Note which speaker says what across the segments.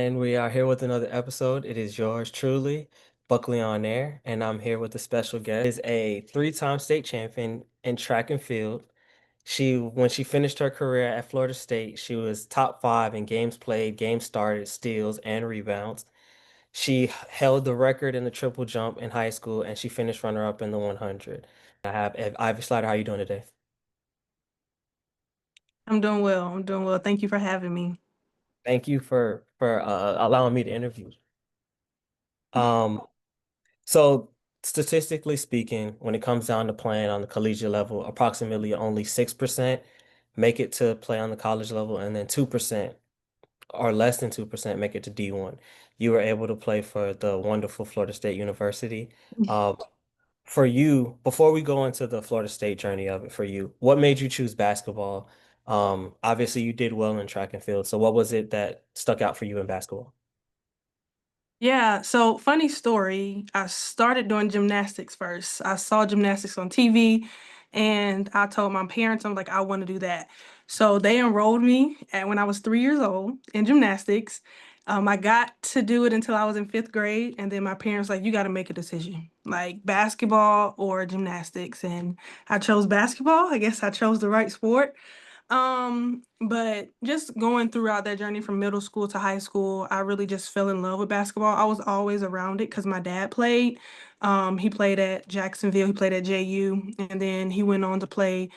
Speaker 1: And we are here with another episode. It is yours truly, Buckley on Air, and I'm here with a special guest. Is a three-time state champion in track and field. When she finished her career at Florida State, she was top five in games played, games started, steals, and rebounds. She held the record in the triple jump in high school, and she finished runner-up in the 100. I have Ivy Slaughter. How are you doing today?
Speaker 2: I'm doing well. I'm doing well. Thank you for having me.
Speaker 1: Thank you for allowing me to interview. Um, So statistically speaking, when it comes down to playing on the collegiate level, approximately only 6% make it to play on the college level, and then 2% or less than 2% make it to D1. You were able to play for the wonderful Florida State University. Um, for you, before we go into the Florida State journey of it for you, what made you choose basketball? Obviously you did well in track and field. So what was it that stuck out for you in basketball?
Speaker 2: Yeah, so funny story. I started doing gymnastics first. I saw gymnastics on TV and I told my parents, I'm like, I want to do that. So they enrolled me when I was 3 years old in gymnastics. I got to do it until I was in fifth grade, and then my parents like, you got to make a decision, like basketball or gymnastics. And I chose basketball. I guess I chose the right sport. But just going throughout that journey from middle school to high school, I really just fell in love with basketball. I was always around it because my dad played. He played at Jacksonville, he played at JU, and then he went on to play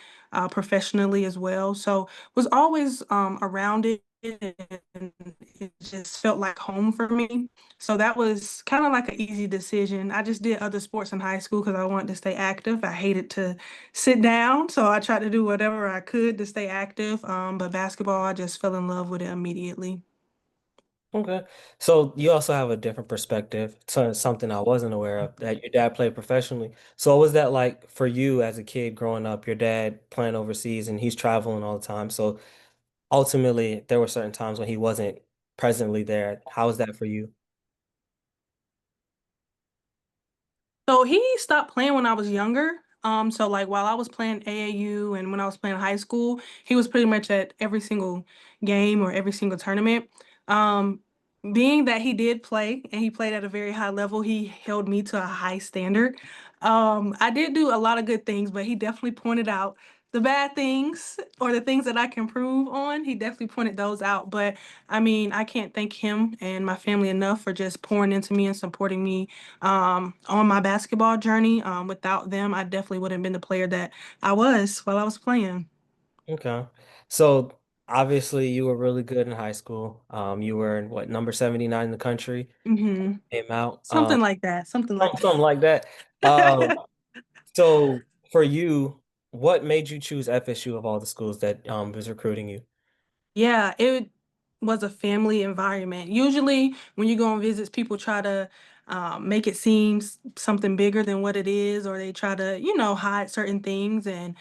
Speaker 2: professionally as well. So was always around it, and it just felt like home for me. So that was kind of like an easy decision. I just did other sports in high school because I wanted to stay active. I hated to sit down. So I tried to do whatever I could to stay active. But basketball, I just fell in love with it immediately.
Speaker 1: Okay. So you also have a different perspective to something I wasn't aware of, that your dad played professionally. So what was that like for you as a kid growing up, your dad playing overseas and he's traveling all the time? So ultimately there were certain times when he wasn't presently there. How was that for you?
Speaker 2: So he stopped playing when I was younger. So like while I was playing AAU and when I was playing high school, he was pretty much at every single game or every single tournament. Um, Being that he did play and he played at a very high level, he held me to a high standard. I did do a lot of good things, but he definitely pointed out the bad things or the things that I can improve on. He definitely pointed those out. But I mean, I can't thank him and my family enough for just pouring into me and supporting me on my basketball journey. Without them, I definitely wouldn't have been the player that I was while I was playing.
Speaker 1: Okay. So obviously you were really good in high school. You were in what, number 79 in the country,
Speaker 2: Hmm.
Speaker 1: came out.
Speaker 2: Something like that. Something like
Speaker 1: Something like that. Um,
Speaker 2: that.
Speaker 1: so for you, what made you choose FSU of all the schools that was recruiting you?
Speaker 2: Yeah, it was a family environment. Usually, when you go on visits, people try to make it seem something bigger than what it is, or they try to, hide certain things. And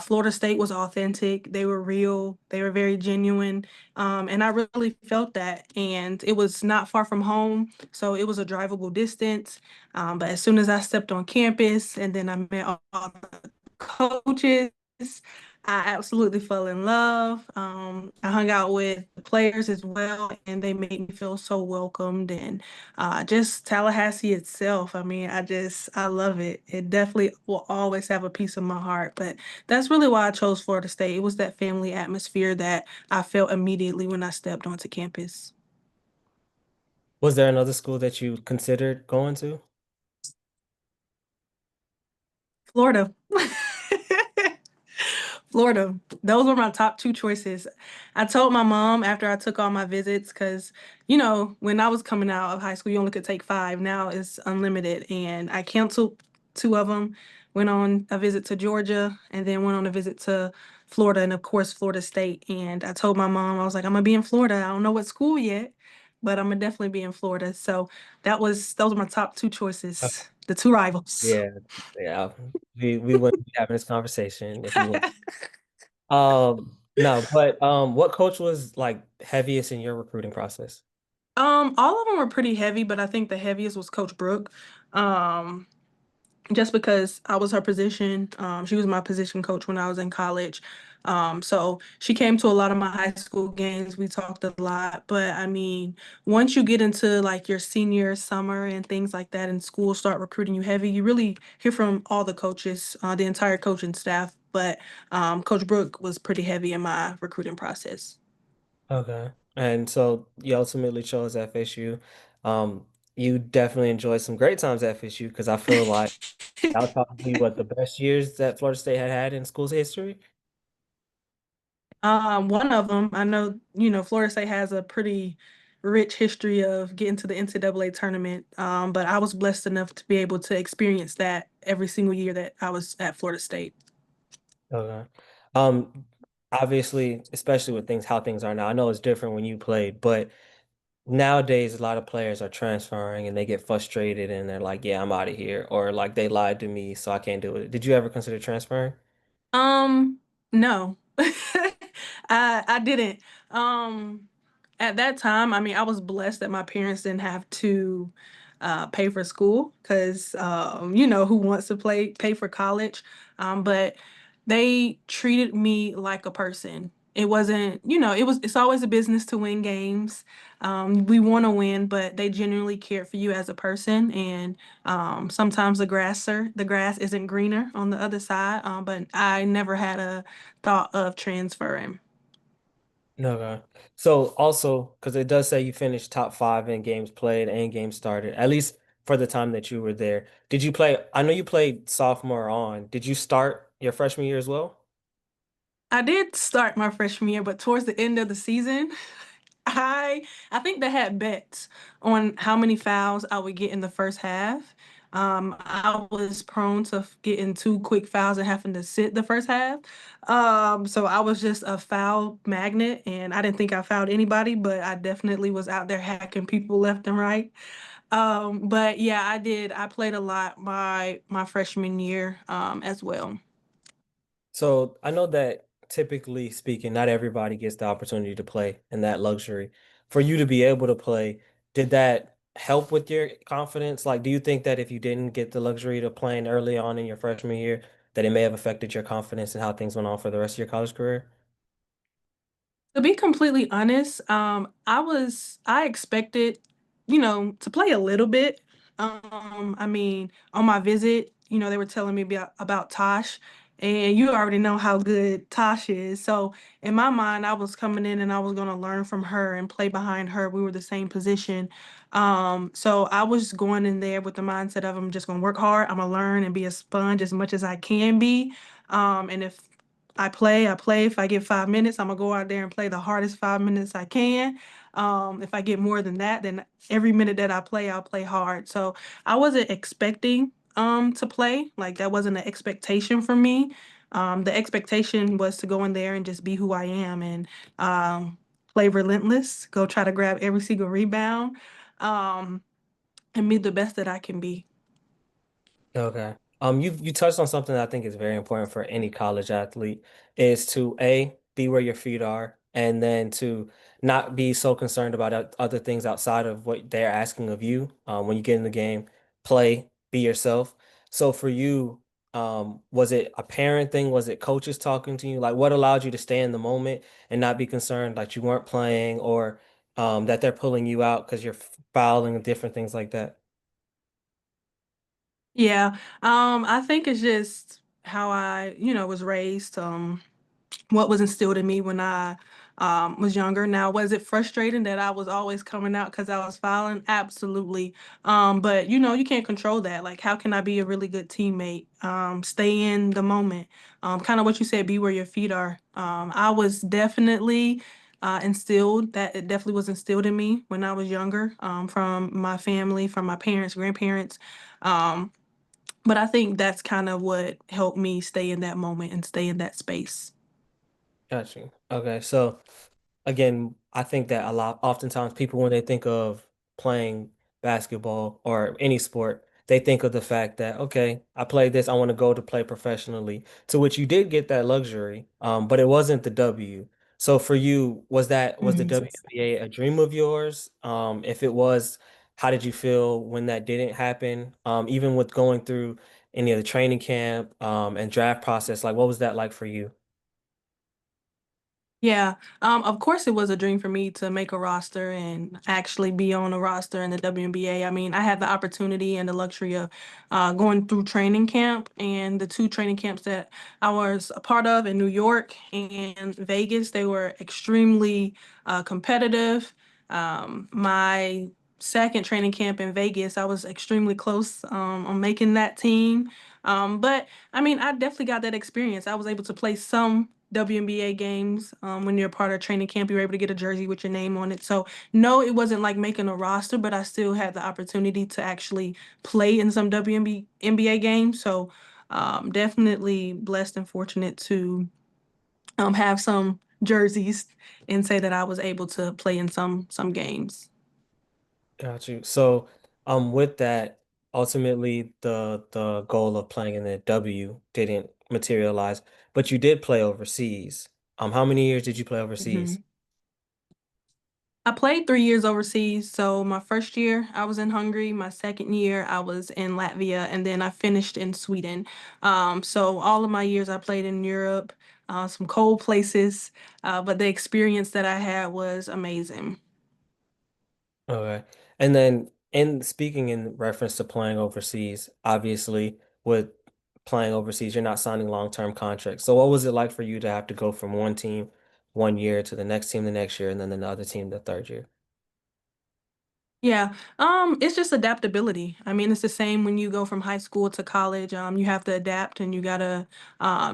Speaker 2: Florida State was authentic. They were real. They were very genuine. And I really felt that. And it was not far from home, so it was a drivable distance. But as soon as I stepped on campus, and then I met all the coaches, I absolutely fell in love. I hung out with the players as well, and they made me feel so welcomed. And just Tallahassee itself, I mean, I love it. It definitely will always have a piece of my heart. But that's really why I chose Florida State. It was that family atmosphere that I felt immediately when I stepped onto campus.
Speaker 1: Was there another school that you considered going to?
Speaker 2: Florida. Florida. Those were my top two choices. I told my mom after I took all my visits, because, when I was coming out of high school, you only could take five. Now it's unlimited. And I canceled two of them, went on a visit to Georgia, and then went on a visit to Florida, and of course, Florida State. And I told my mom, I was like, I'm going to be in Florida. I don't know what school yet, but I'm going to definitely be in Florida. So those were my top two
Speaker 1: Uh,
Speaker 2: choices, the two rivals.
Speaker 1: Yeah, yeah. We wouldn't be having this conversation if you went. No, but what coach was like heaviest in your recruiting process?
Speaker 2: All of them were pretty heavy, but I think the heaviest was Coach Brooke. Um, just because I was her position. She was my position coach when I was in college. So she came to a lot of my high school games. We talked a lot, but I mean, once you get into like your senior summer and things like that, and schools start recruiting you heavy, you really hear from all the coaches, the entire coaching staff. But Coach Brooke was pretty heavy in my recruiting process.
Speaker 1: Okay. And so you ultimately chose FSU. Um, you definitely enjoyed some great times at FSU because I feel like that was probably what the best years that Florida State had had in school's history.
Speaker 2: One of them, I know, you know, Florida State has a pretty rich history of getting to the NCAA tournament. But I was blessed enough to be able to experience that every single year that I was at Florida State.
Speaker 1: Okay. Um, Obviously, especially with things how things are now, I know it's different when you played, but nowadays a lot of players are transferring and they get frustrated and they're like, "Yeah, I'm out of here," or like they lied to me, so I can't do it. Did you ever consider transferring?
Speaker 2: Um, no. I didn't. Um, at that time, I mean, I was blessed that my parents didn't have to pay for school because you know, who wants to pay for college? But they treated me like a person. It wasn't, you know, it's always a business to win games. We want to win, but they genuinely cared for you as a person, and sometimes the grass isn't greener on the other side. But I never had a thought of transferring.
Speaker 1: Okay. So also, because it does say you finished top five in games played and games started, at least for the time that you were there. Did you play? I know you played sophomore on. Did you start your freshman year as well?
Speaker 2: I did start my freshman year, but towards the end of the season, I think they had bets on how many fouls I would get in the first half. I was prone to getting two quick fouls and having to sit the first half. So I was just a foul magnet, and I didn't think I fouled anybody, but I definitely was out there hacking people left and right. But yeah, I did. I played a lot my freshman year, as well.
Speaker 1: So I know that typically speaking, not everybody gets the opportunity to play and that luxury. For you to be able to play, did that help with your confidence? Like, do you think that if you didn't get the luxury to playing early on in your freshman year, that it may have affected your confidence and how things went on for the rest of your college career?
Speaker 2: To be completely honest, I expected, you know, to play a little bit. I mean, on my visit, you know, they were telling me about Tosh, and you already know how good Tosh is. So in my mind, I was coming in and I was gonna learn from her and play behind her. We were the same position. So I was going in there with the mindset of I'm just gonna work hard, I'm gonna learn and be a sponge as much as I can be. And if I play, I play. If I get 5 minutes, I'm gonna go out there and play the hardest 5 minutes I can. If I get more than that, then every minute that I play, I'll play hard. So I wasn't expecting to play. Like that wasn't an expectation for me. The expectation was to go in there and just be who I am and play relentless, go try to grab every single rebound, um, and be the best that I can be.
Speaker 1: Okay. You touched on something that I think is very important for any college athlete is to A, be where your feet are, and then to not be so concerned about other things outside of what they're asking of you. When you get in the game, play, be yourself. So for you, was it a parent thing? Was it coaches talking to you? Like what allowed you to stay in the moment and not be concerned like you weren't playing or that they're pulling you out because you're fouling and different things like that?
Speaker 2: Yeah, I think it's just how I, you know, was raised. What was instilled in me when I was younger. Now, was it frustrating that I was always coming out because I was fouling? Absolutely. But you know, you can't control that. Like, how can I be a really good teammate? Stay in the moment. Kind of what you said, be where your feet are. I was definitely instilled that it definitely was instilled in me when I was younger, from my family, from my parents, grandparents. Um, but I think that's kind of what helped me stay in that moment and stay in that space.
Speaker 1: Got you. Okay, so again, I think that a lot, oftentimes people, when they think of playing basketball or any sport, they think of the fact that, okay, I played this, I want to go to play professionally, to which you did get that luxury, but it wasn't the W. So for you, was the WNBA a dream of yours? If it was, how did you feel when that didn't happen? Even with going through any of the training camp, and draft process, like what was that like for you?
Speaker 2: Yeah, of course it was a dream for me to make a roster and actually be on a roster in the WNBA. I mean, I had the opportunity and the luxury of going through training camp, and the two training camps that I was a part of in New York and Vegas, they were extremely competitive. My second training camp in Vegas, I was extremely close on making that team. But I mean, I definitely got that experience. I was able to play some WNBA games. When you're part of training camp, you were able to get a jersey with your name on it. So no, it wasn't like making a roster, but I still had the opportunity to actually play in some WNBA games. So definitely blessed and fortunate to have some jerseys and say that I was able to play in some games.
Speaker 1: Got you. So, with that, ultimately the goal of playing in the W didn't materialize, but you did play overseas. How many years did you play overseas?
Speaker 2: Mhm. I played 3 years overseas. So my first year I was in Hungary, my second year I was in Latvia, and then I finished in Sweden. So all of my years I played in Europe, some cold places, but the experience that I had was amazing.
Speaker 1: Okay. And then in speaking in reference to playing overseas, obviously with playing overseas, you're not signing long-term contracts. So what was it like for you to have to go from one team 1 year to the next team the next year and then the other team the third year?
Speaker 2: Yeah, it's just adaptability. I mean, it's the same when you go from high school to college. You have to adapt and you gotta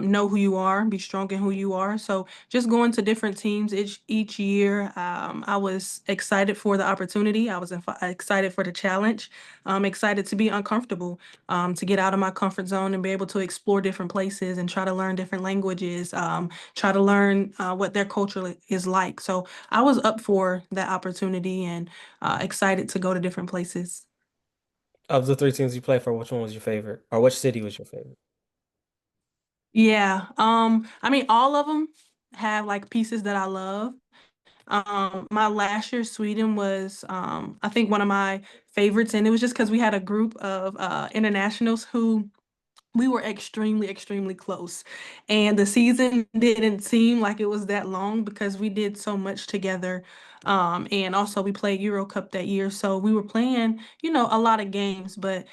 Speaker 2: know who you are, be strong in who you are. So just going to different teams each year, I was excited for the opportunity. I was excited for the challenge. Excited to be uncomfortable, to get out of my comfort zone and be able to explore different places and try to learn different languages, try to learn what their culture is like. So I was up for that opportunity and excited to go to different places.
Speaker 1: Of the three teams you played for, which one was your favorite? Or which city was your favorite?
Speaker 2: Yeah, I mean, all of them have like pieces that I love. My last year, Sweden was, I think, one of my favorites, and it was just because we had a group of internationals who we were extremely, extremely close. And the season didn't seem like it was that long because we did so much together. And also we played Euro Cup that year. So we were playing, a lot of games, but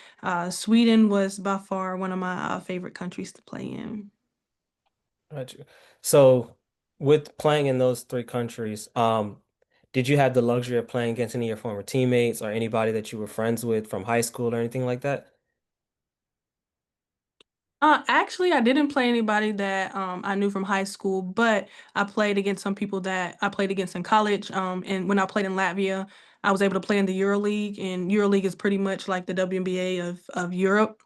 Speaker 2: Sweden was by far one of my favorite countries to play in.
Speaker 1: Got you. So with playing in those three countries, did you have the luxury of playing against any of your former teammates or anybody that you were friends with from high school or anything like that?
Speaker 2: Actually, I didn't play anybody that I knew from high school, but I played against some people that I played against in college. And when I played in Latvia, I was able to play in the EuroLeague, and EuroLeague is pretty much like the WNBA of Europe.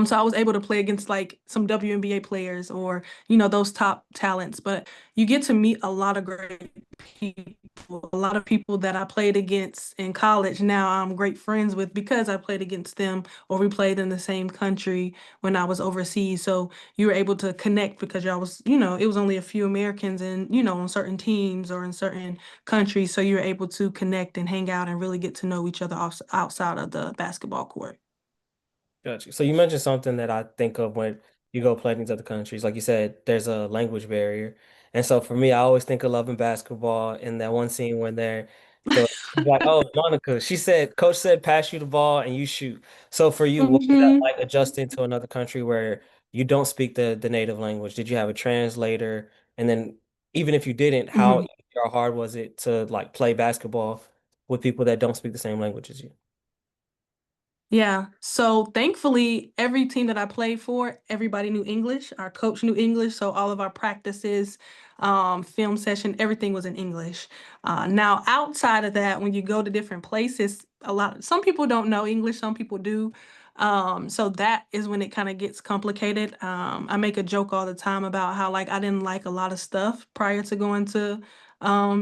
Speaker 2: So I was able to play against like some WNBA players or, those top talents. But you get to meet a lot of great people, a lot of people that I played against in college. Now I'm great friends with because I played against them or we played in the same country when I was overseas. So you were able to connect because y'all was, it was only a few Americans and, on certain teams or in certain countries. So you were able to connect and hang out and really get to know each other outside of the basketball court.
Speaker 1: Got you. So you mentioned something that I think of when you go play in these other countries. Like you said, there's a language barrier. And so for me, I always think of Love and Basketball in that one scene when he's like, oh, Monica, she said, Coach said, pass you the ball and you shoot. So for you, what was that
Speaker 2: hmm
Speaker 1: like adjusting to another country where you don't speak the native language? Did you have a translator? And then even if you didn't, how
Speaker 2: hmm
Speaker 1: easy or hard was it to like play basketball with people that don't speak the same language as you?
Speaker 2: Yeah. So thankfully, every team that I played for, everybody knew English. Our coach knew English. So all of our practices, film session, everything was in English. Now, outside of that, when you go to different places, some people don't know English, some people do. So that is when it kind of gets complicated. I make a joke all the time about how like I didn't like a lot of stuff prior to going to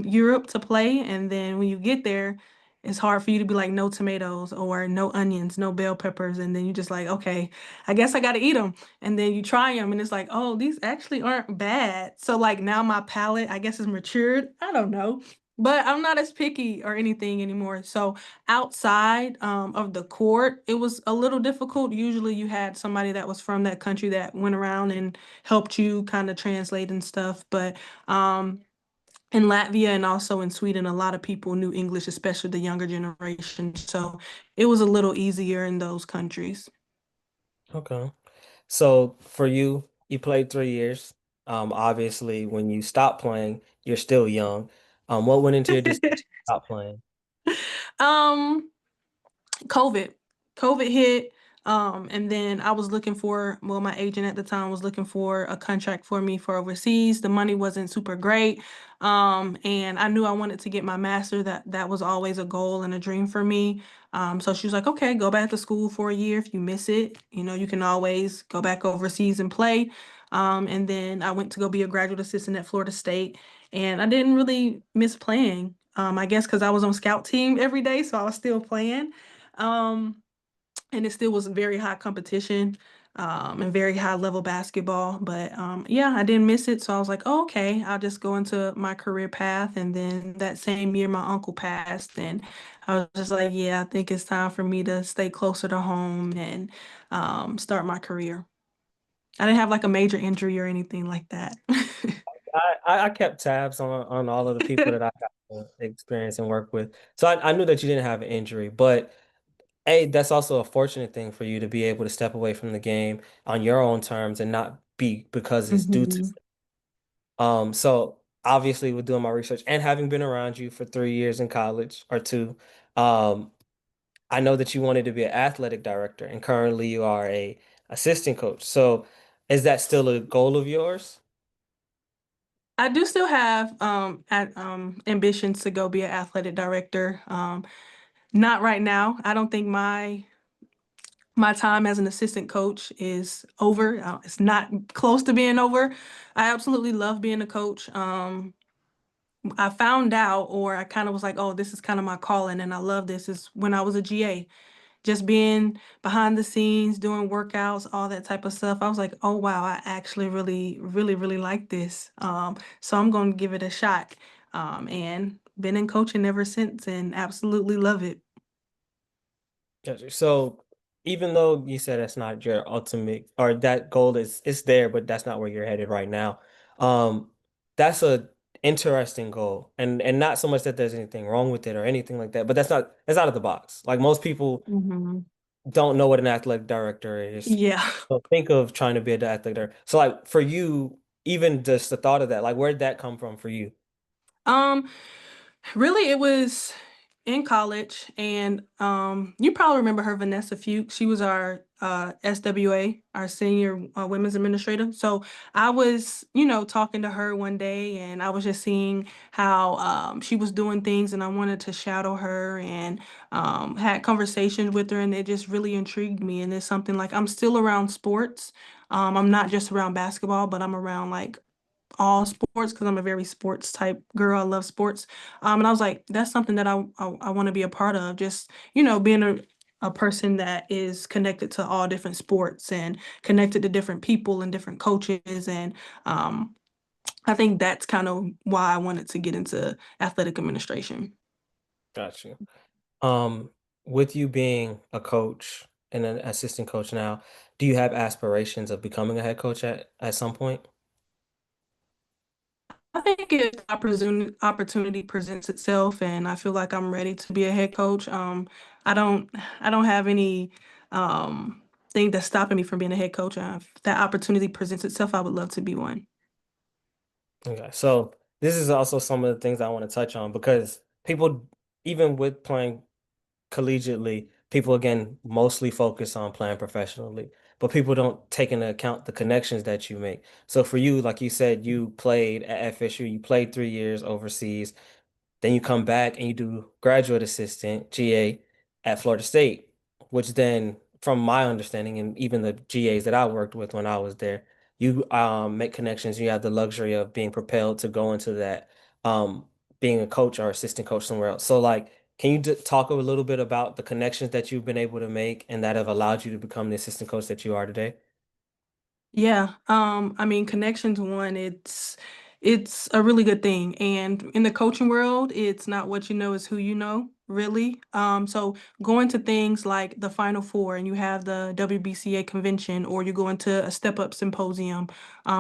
Speaker 2: Europe to play. And then when you get there, it's hard for you to be like no tomatoes or no onions, no bell peppers, and then you just like, okay, I guess I got to eat them. And then you try them, and it's like, oh, these actually aren't bad. So like now my palate, I guess, is matured. I don't know, but I'm not as picky or anything anymore. So outside of the court, it was a little difficult. Usually, you had somebody that was from that country that went around and helped you kind of translate and stuff, but In Latvia and also in Sweden, a lot of people knew English, especially the younger generation. So it was a little easier in those countries.
Speaker 1: Okay. So for you, you played 3 years. Obviously, when you stop playing, you're still young. What went into your decision to stop playing?
Speaker 2: Um, COVID. COVID hit. And then I was looking for, well, my agent at the time was looking for a contract for me for overseas. The money wasn't super great. And I knew I wanted to get my master. That was always a goal and a dream for me. So she was like, okay, go back to school for a year. If you miss it, you can always go back overseas and play. And then I went to go be a graduate assistant at Florida State. And I didn't really miss playing. I guess because I was on scout team every day, so I was still playing. Um, and it still was very high competition, and very high level basketball. But yeah, I didn't miss it. So I was like, oh, okay, I'll just go into my career path. And then that same year, my uncle passed. And I was just like, yeah, I think it's time for me to stay closer to home and start my career. I didn't have like a major injury or anything like that.
Speaker 1: I kept tabs on all of the people that I got to experience and work with. So I knew that you didn't have an injury, but hey, that's also a fortunate thing for you to be able to step away from the game on your own terms and not be because it's due to.
Speaker 2: Mhm.
Speaker 1: So obviously with doing my research and having been around you for 3 years in college or two, um, I know that you wanted to be an athletic director and currently you are a assistant coach. So is that still a goal of yours?
Speaker 2: I do still have ambitions to go be an athletic director. Not right now. I don't think my time as an assistant coach is over. It's not close to being over. I absolutely love being a coach. I found out, or I kind of was like, oh, this is kind of my calling, and I love this. Is when I was a GA, just being behind the scenes, doing workouts, all that type of stuff. I was like, oh wow, I actually really, really, really like this. So I'm going to give it a shot. And been in coaching ever since, and absolutely love it.
Speaker 1: Gotcha. So even though you said that's not your ultimate or that goal is it's there, but that's not where you're headed right now. That's a interesting goal. And not so much that there's anything wrong with it or anything like that, but that's out of the box. Like most people
Speaker 2: Hmm.
Speaker 1: don't know what an athletic director is.
Speaker 2: Yeah.
Speaker 1: So think of trying to be an athletic director. So like for you, even just the thought of that, like where'd that come from for you?
Speaker 2: Um, Really, it was in college, and you probably remember her, Vanessa Fuchs. She was our SWA, our senior women's administrator. So I was, talking to her one day, and I was just seeing how she was doing things, and I wanted to shadow her and had conversations with her, and it just really intrigued me. And it's something like I'm still around sports. I'm not just around basketball, but I'm around like all sports because I'm a very sports type girl. I love sports. And I was like, that's something that I want to be a part of. Just, being a person that is connected to all different sports and connected to different people and different coaches. And I think that's kind of why I wanted to get into athletic administration.
Speaker 1: Got you. Um, with you being a coach and an assistant coach now, do you have aspirations of becoming a head coach at some point?
Speaker 2: I think if opportunity presents itself and I feel like I'm ready to be a head coach, I don't I don't have any thing that's stopping me from being a head coach. If that opportunity presents itself, I would love to be one.
Speaker 1: Okay, so this is also some of the things I want to touch on because people, even with playing collegiately, people again mostly focus on playing professionally, but people don't take into account the connections that you make. So for you, like you said, you played at FSU, you played 3 years overseas. Then you come back and you do graduate assistant, GA, at Florida State, which then, from my understanding, and even the GAs that I worked with when I was there, you make connections. You have the luxury of being propelled to go into that, um, being a coach or assistant coach somewhere else. So, like, can you talk a little bit about the connections that you've been able to make and that have allowed you to become the assistant coach that you are today?
Speaker 2: Yeah, I mean, connections one, it's a really good thing. And in the coaching world, it's not what you know, it's who you know. really. So going to things like the Final Four and you have the WBCA convention, or you go into a step up symposium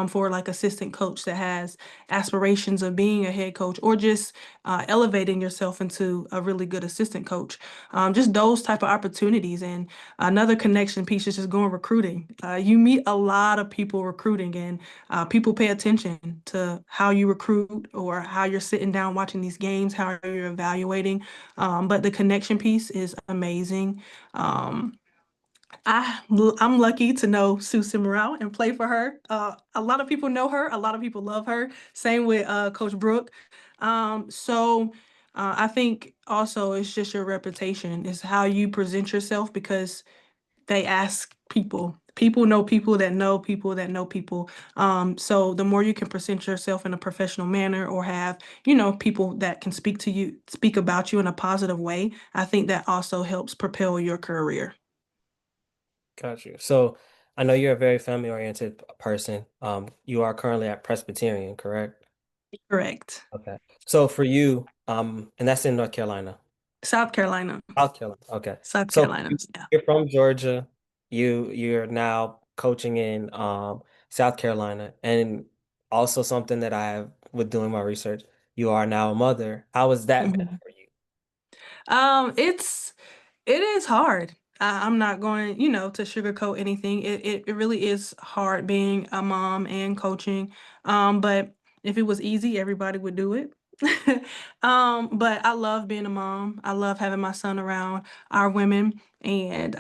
Speaker 2: for like assistant coach that has aspirations of being a head coach, or just elevating yourself into a really good assistant coach. Just those type of opportunities. And another connection piece is just going recruiting. You meet a lot of people recruiting, and people pay attention to how you recruit or how you're sitting down watching these games, how you're evaluating. But the connection piece is amazing. Um, I'm lucky to know Sue Morale and play for her. A lot of people know her. A lot of people love her. Same with Coach Brooke. I think also it's just your reputation. It's how you present yourself, because they ask people. People know people that know people that know people. So the more you can present yourself in a professional manner, or have, people that can speak to you, speak about you in a positive way, I think that also helps propel your career.
Speaker 1: Got you. So I know you're a very family-oriented person. You are currently at Presbyterian, correct?
Speaker 2: Correct.
Speaker 1: Okay. So for you, and that's in North Carolina.
Speaker 2: South Carolina.
Speaker 1: South Carolina. Okay.
Speaker 2: South
Speaker 1: So
Speaker 2: Carolina. Yeah.
Speaker 1: you're from Georgia. You're now coaching in South Carolina, and also something that I have with doing my research, you are now a mother. How has that been
Speaker 2: Mhm.
Speaker 1: for you?
Speaker 2: It is hard. I'm not going, to sugarcoat anything. It really is hard being a mom and coaching. But if it was easy, everybody would do it. But I love being a mom. I love having my son around our women, and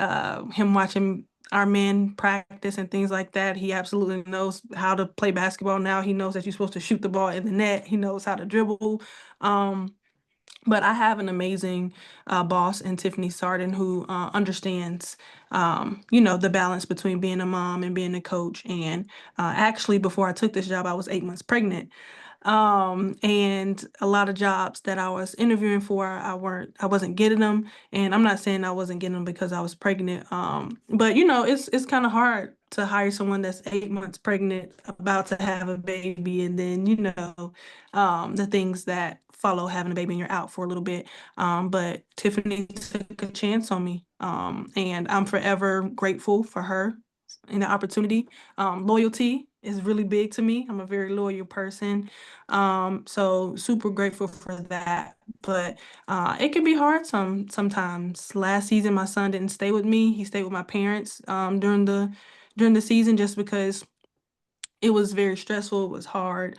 Speaker 2: him watching our men practice and things like that. He absolutely knows how to play basketball now. He knows that you're supposed to shoot the ball in the net. He knows how to dribble. Um, but I have an amazing boss in Tiffany Sarden, who understands, the balance between being a mom and being a coach. And actually, before I took this job, I was 8 months pregnant. And a lot of jobs that I was interviewing for, I wasn't getting them. And I'm not saying I wasn't getting them because I was pregnant. But it's kind of hard to hire someone that's 8 months pregnant, about to have a baby, and then the things that follow having a baby and you're out for a little bit. But Tiffany took a chance on me, and I'm forever grateful for her and the opportunity. Loyalty is really big to me. I'm a very loyal person. So super grateful for that. But it can be hard sometimes. Last season, my son didn't stay with me. He stayed with my parents during the season, just because it was very stressful. It was hard.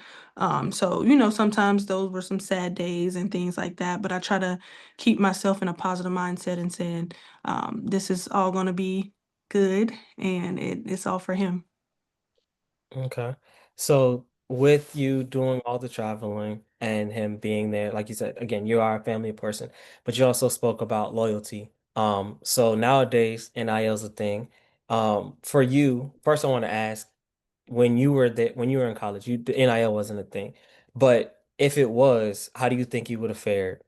Speaker 2: So sometimes those were some sad days and things like that. But I try to keep myself in a positive mindset and saying, this is all going to be good, and it's all for him.
Speaker 1: Okay. So with you doing all the traveling and him being there, like you said, again, you are a family person, but you also spoke about loyalty. So nowadays NIL is a thing. For you, first I want to ask, when you were there, when you were in college, the NIL wasn't a thing. But if it was, how do you think you would have fared?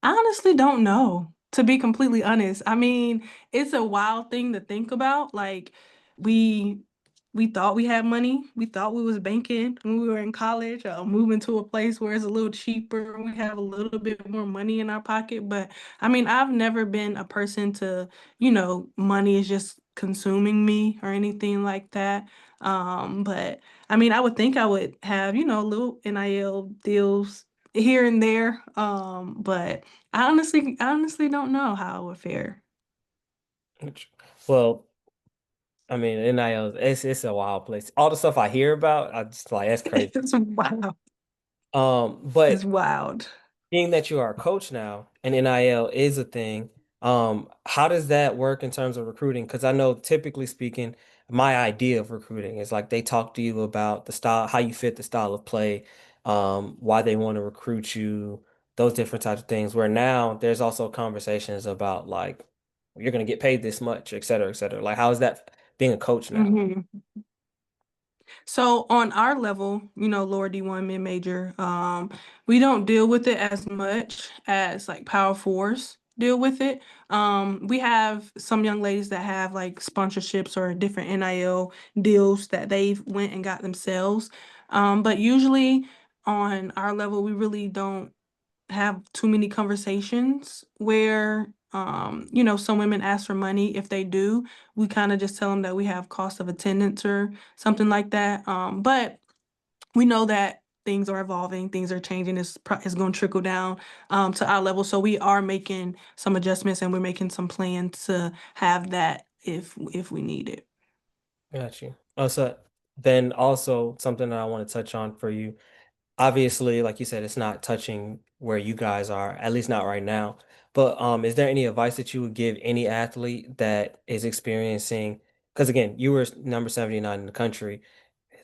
Speaker 2: I honestly don't know, to be completely honest. I mean, it's a wild thing to think about. Like, we we thought we had money. We thought we was banking when we were in college, moving to a place where it's a little cheaper. We have a little bit more money in our pocket. But I mean, I've never been a person to, money is just consuming me or anything like that. But I mean, I would think I would have, little NIL deals here and there. But I honestly don't know how it would fare.
Speaker 1: Well, I mean, NIL, it's a wild place. All the stuff I hear about, I just like that's crazy.
Speaker 2: It's wild. It's
Speaker 1: But
Speaker 2: wild.
Speaker 1: being that you are a coach now and NIL is a thing, how does that work in terms of recruiting? Because I know typically speaking, my idea of recruiting is like they talk to you about the style, how you fit the style of play, why they want to recruit you, those different types of things. Where now there's also conversations about like you're going to get paid this much, et cetera, et cetera. Like, how is that being a coach now?
Speaker 2: Mhm. So on our level, lower D1 mid major, we don't deal with it as much as like power fours deal with it. We have some young ladies that have like sponsorships or different NIL deals that they've went and got themselves. But usually on our level, we really don't have too many conversations where some women ask for money. If they do, we kind of just tell them that we have cost of attendance or something like that. But we know that things are evolving, things are changing. It's going to trickle down to our level. So we are making some adjustments and we're making some plans to have that if we need it.
Speaker 1: Got you. So then also something that I want to touch on for you. Obviously, like you said, it's not touching where you guys are, at least not right now. But is there any advice that you would give any athlete that is experiencing, because again, you were number 79 in the country,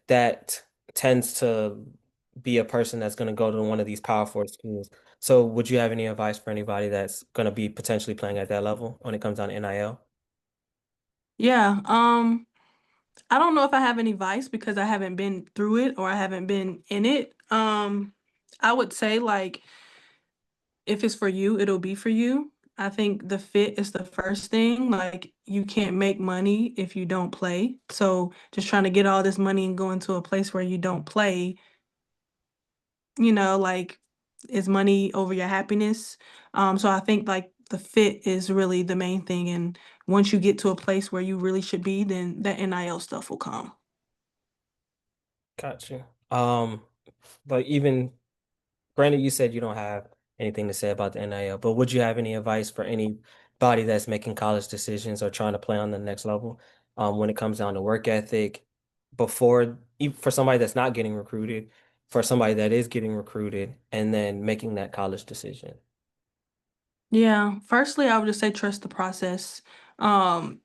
Speaker 1: that tends to be a person that's going to go to one of these Power Four schools. So would you have any advice for anybody that's going to be potentially playing at that level when it comes down to NIL?
Speaker 2: Yeah. I don't know if I have any advice because I haven't been through it or I haven't been in it. I would say like if it's for you, it'll be for you. I think the fit is the first thing. Like you can't make money if you don't play. So just trying to get all this money and go into a place where you don't play, like is money over your happiness. So I think like the fit is really the main thing. And once you get to a place where you really should be, then that NIL stuff will come.
Speaker 1: Got you. But even granted, you said you don't have anything to say about the NIL, but would you have any advice for anybody that's making college decisions or trying to play on the next level, when it comes down to work ethic, for somebody that's not getting recruited, for somebody that is getting recruited, and then making that college decision?
Speaker 2: Yeah, firstly, I would just say trust the process. Don't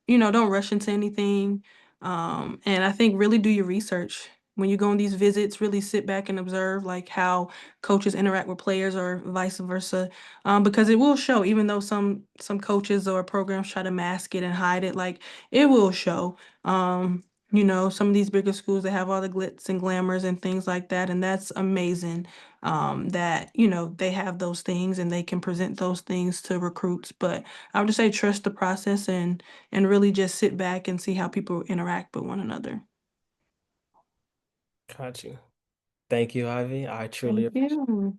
Speaker 2: rush into anything. And I think really do your research. When you go on these visits, really sit back and observe like how coaches interact with players or vice versa. Because it will show, even though some coaches or programs try to mask it and hide it, like it will show. Some of these bigger schools they have all the glitz and glamours and things like that, and that's amazing that they have those things and they can present those things to recruits. But I would just say trust the process and really just sit back and see how people interact with one another.
Speaker 1: Got you. Thank you, Ivy. I truly
Speaker 2: Thank
Speaker 1: appreciate it.
Speaker 2: you.